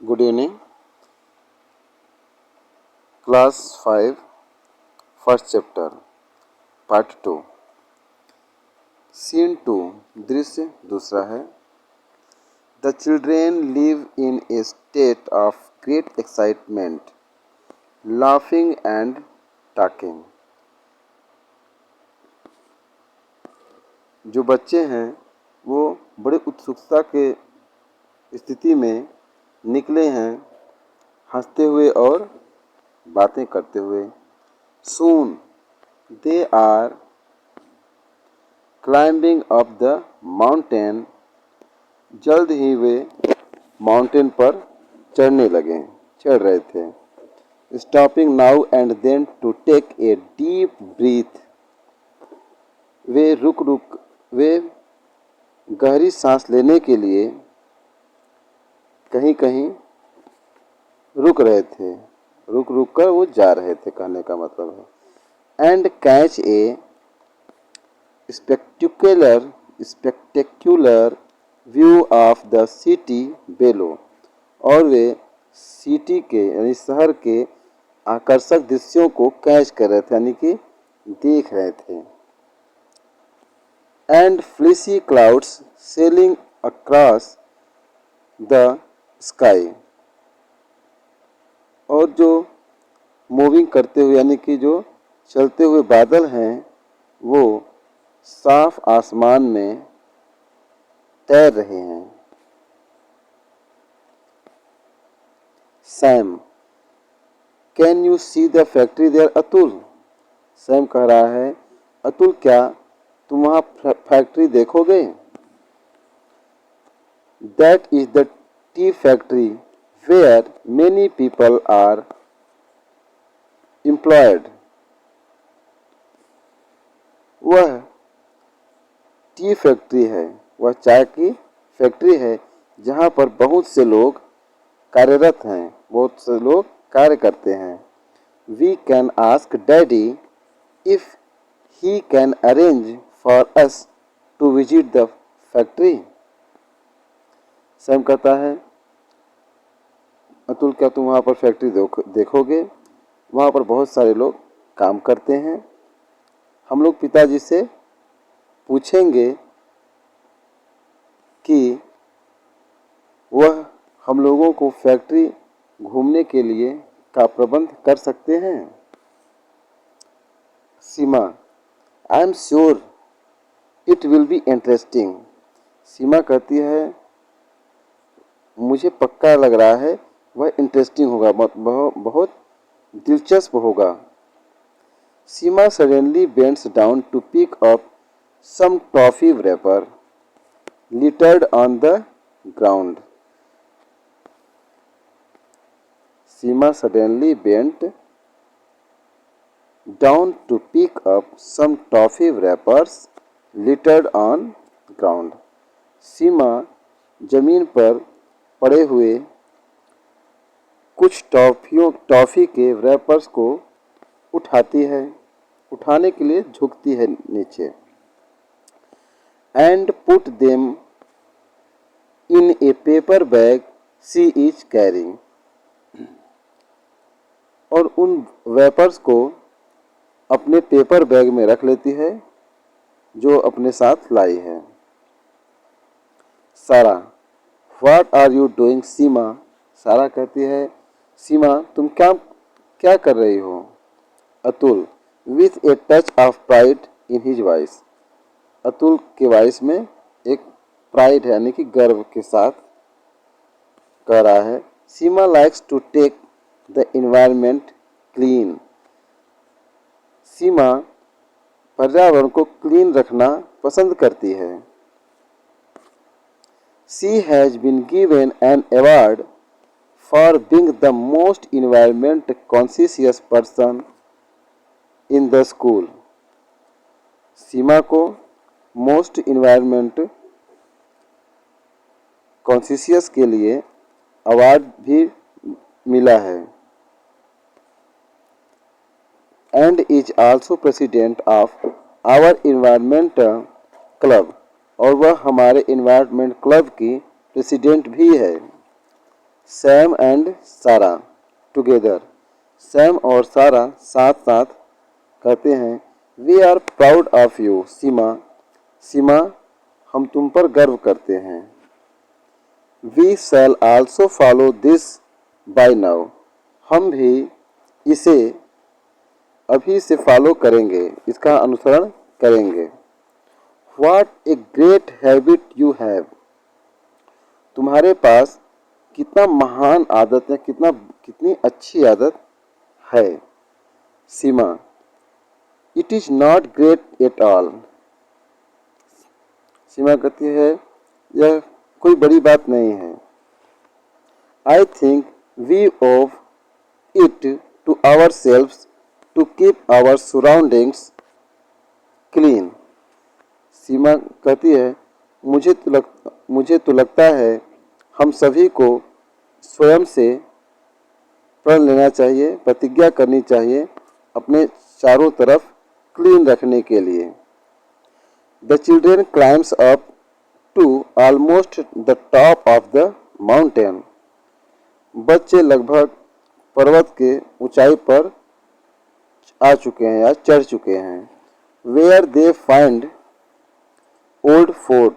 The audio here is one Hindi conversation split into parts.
Good evening. Class 5, first chapter, part 2. Scene 2, दृश्य दूसरा है. The children live in a state of great excitement, laughing and talking. जो बच्चे हैं वो बड़े उत्सुकता के स्थिति में निकले हैं, हंसते हुए और बातें करते हुए. Soon they are climbing up the mountain. जल्द ही वे माउंटेन पर चढ़ने लगे, चढ़ रहे थे. Stopping now and then to take a deep breath. वे गहरी सांस लेने के लिए कहीं कहीं रुक रहे थे. रुक कर वो जा रहे थे, कहने का मतलब है. And catch a spectacular view of the city below. और वे सिटी के यानी शहर के आकर्षक दृश्यों को कैच कर रहे थे, यानी कि देख रहे थे. And fleecy clouds sailing across the sky. और जो मूविंग करते हुए यानी कि जो चलते हुए बादल हैं वो साफ आसमान में तैर रहे हैं. Sam, can you see the factory there Atul. Sam कह रहा है, अतुल क्या तुम वहाँ फैक्ट्री देखोगे. That is the tea factory where many people are employed. वह टी फैक्ट्री है, वह चाय की फैक्ट्री है जहाँ पर बहुत से लोग कार्यरत हैं, बहुत से लोग कार्य करते हैं. We can ask daddy if he can arrange for us to visit the factory. Sam कहता है, अतुल क्या तुम वहाँ पर फैक्ट्री देखोगे. वहाँ पर बहुत सारे लोग काम करते हैं. हम लोग पिताजी से पूछेंगे कि वह हम लोगों को फैक्ट्री घूमने के लिए का प्रबंध कर सकते हैं. Seema, I am sure it will be interesting. Seema कहती है, मुझे पक्का लग रहा है वह इंटरेस्टिंग होगा, बहुत दिलचस्प होगा. Seema suddenly bends down to pick up some toffee wrapper littered on the ground. Seema suddenly bent down to pick up some toffee wrappers littered on ground. सीमा जमीन पर पड़े हुए कुछ टॉफ़ी के रैपर्स को उठाती है, उठाने के लिए झुकती है नीचे. And put them in a paper bag she is carrying. और उन वेपर्स को अपने पेपर बैग में रख लेती है जो अपने साथ लाई है. सारा, व्हाट आर यू डूइंग सीमा. सारा कहती है, सीमा तुम क्या कर रही हो. Atul, with a touch of pride in his voice. Atul के वॉइस में एक प्राइड है यानी कि गर्व के साथ कह रहा है. Seema likes to take the environment clean. Seema पर्यावरण को क्लीन रखना पसंद करती है. She has been given an award for being the most environment conscious person in the school. Seema को मोस्ट इन्वायरमेंट कॉन्शियस के लिए अवार्ड भी मिला है. And is also president of our environment club. और वह हमारे इन्वायरमेंट क्लब की प्रेसिडेंट भी है. Sam and Sara together. Sam और सारा साथ साथ कहते हैं, we are proud of you Seema. Seema, हम तुम पर गर्व करते हैं। We shall also follow this by now. हम भी इसे अभी से फॉलो करेंगे, इसका अनुसरण करेंगे। What a great habit you have. तुम्हारे पास कितना महान आदत है, कितनी अच्छी आदत है। Seema, it is not great at all. Seema कहती है, यह कोई बड़ी बात नहीं है। I think we of it to ourselves to keep our surroundings clean. Seema कहती है, मुझे तो लगता है हम सभी को स्वयं से प्रण लेना चाहिए, प्रतिज्ञा करनी चाहिए अपने चारों तरफ क्लीन रखने के लिए। The children climbs up to almost the top of the mountain. बच्चे लगभग पर्वत के ऊंचाई पर आ चुके हैं या चढ़ चुके हैं। Where they find old fort.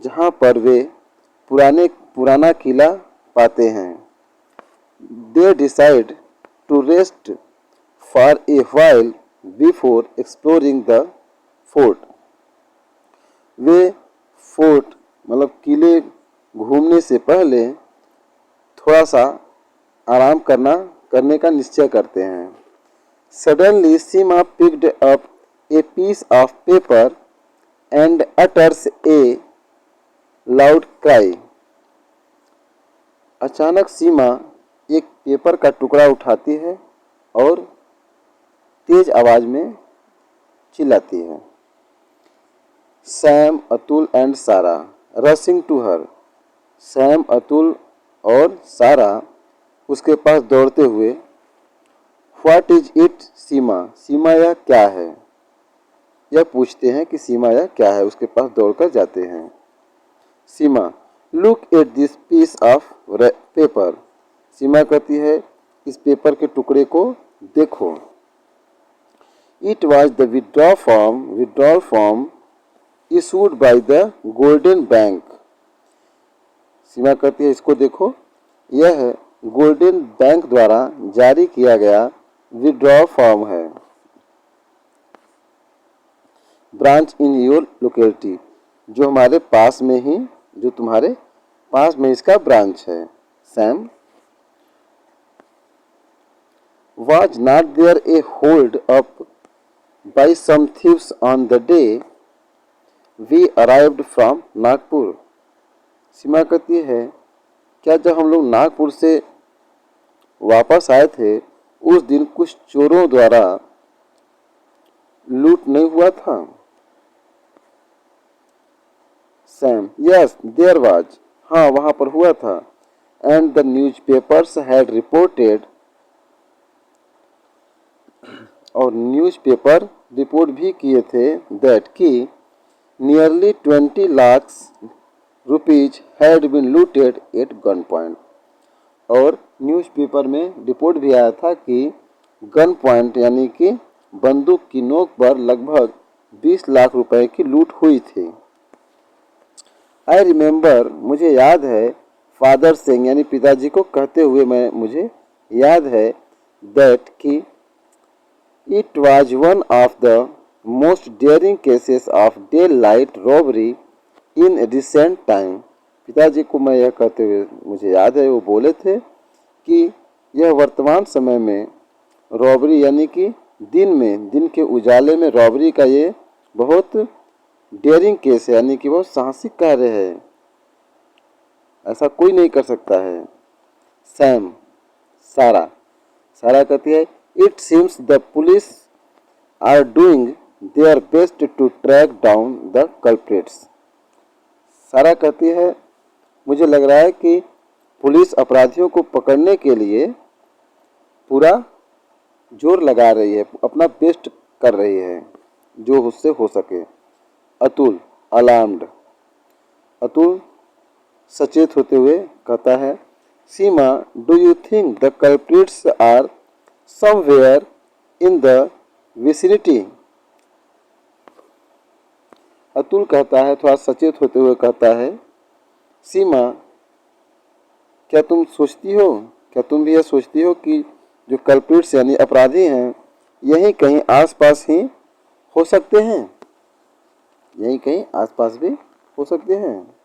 जहाँ पर वे पुराना किला पाते हैं। They decide to rest for a while before exploring the fort. वे फोर्ट मतलब किले घूमने से पहले थोड़ा सा आराम करने का निश्चय करते हैं। Suddenly Seema picked up a piece of paper and utters a loud cry. अचानक सीमा एक पेपर का टुकड़ा उठाती है और तेज आवाज में चिल्लाती है। Sam, Atul and Sara rushing to her. Sam, Atul और सारा उसके पास दौड़ते हुए, what is it Seema. Seema, यह क्या है। यह पूछते हैं कि सीमा यह क्या है, उसके पास दौड़कर जाते हैं। Seema, look at this piece of paper. Seema कहती है, इस पेपर के टुकड़े को देखो। It was the withdrawal form issued by the Golden Bank. Seema कहती है, इसको देखो, यह गोल्डन बैंक द्वारा जारी किया गया विड्रॉल फॉर्म है। Branch in your locality. जो हमारे पास में ही, जो तुम्हारे पास में इसका ब्रांच है। Sam, was not there a hold up by some thieves on the day we arrived from Nagpur. Seema कहती है, क्या जब हम लोग नागपुर से वापस आए थे उस दिन कुछ चोरों द्वारा लूट नहीं हुआ था। Sam, yes there was. हाँ, वहाँ पर हुआ था। And the newspapers had reported. और न्यूज़पेपर रिपोर्ट भी किए थे दैट कि nearly 20 lakh rupees had been looted at gun point. और न्यूज़पेपर में रिपोर्ट भी आया था कि गन पॉइंट यानी कि बंदूक की नोक पर लगभग 20 लाख रुपए की लूट हुई थी। आई रिमेंबर, मुझे याद है, फादर सिंह यानी पिताजी को कहते हुए मुझे याद है, दैट कि it was one of the most daring cases of daylight robbery in recent time. पिताजी को मैं यह कहते हुए मुझे याद है, वो बोले थे कि यह वर्तमान समय में रॉबरी यानी कि दिन के उजाले में रॉबरी का ये बहुत डेयरिंग केस है, यानी कि बहुत साहसिक कार्य है, ऐसा कोई नहीं कर सकता है। सैम, सारा कहती है, it seems the police are doing their best to track down the culprits. Sara कहती है, मुझे लग रहा है कि पुलिस अपराधियों को पकड़ने के लिए पूरा जोर लगा रही है, अपना बेस्ट कर रही है जो उससे हो सके। अतुल, अलार्म्ड। अतुल सचेत होते हुए कहता है, Seema, do you think the culprits are somewhere in the vicinity? Atul कहता है, थोड़ा सचेत होते हुए कहता है, सीमा, क्या तुम सोचती हो, क्या तुम भी यह सोचती हो कि जो कल्प्रिट्स यानी अपराधी हैं यहीं कहीं आसपास ही हो सकते हैं, यहीं कहीं आसपास भी हो सकते हैं।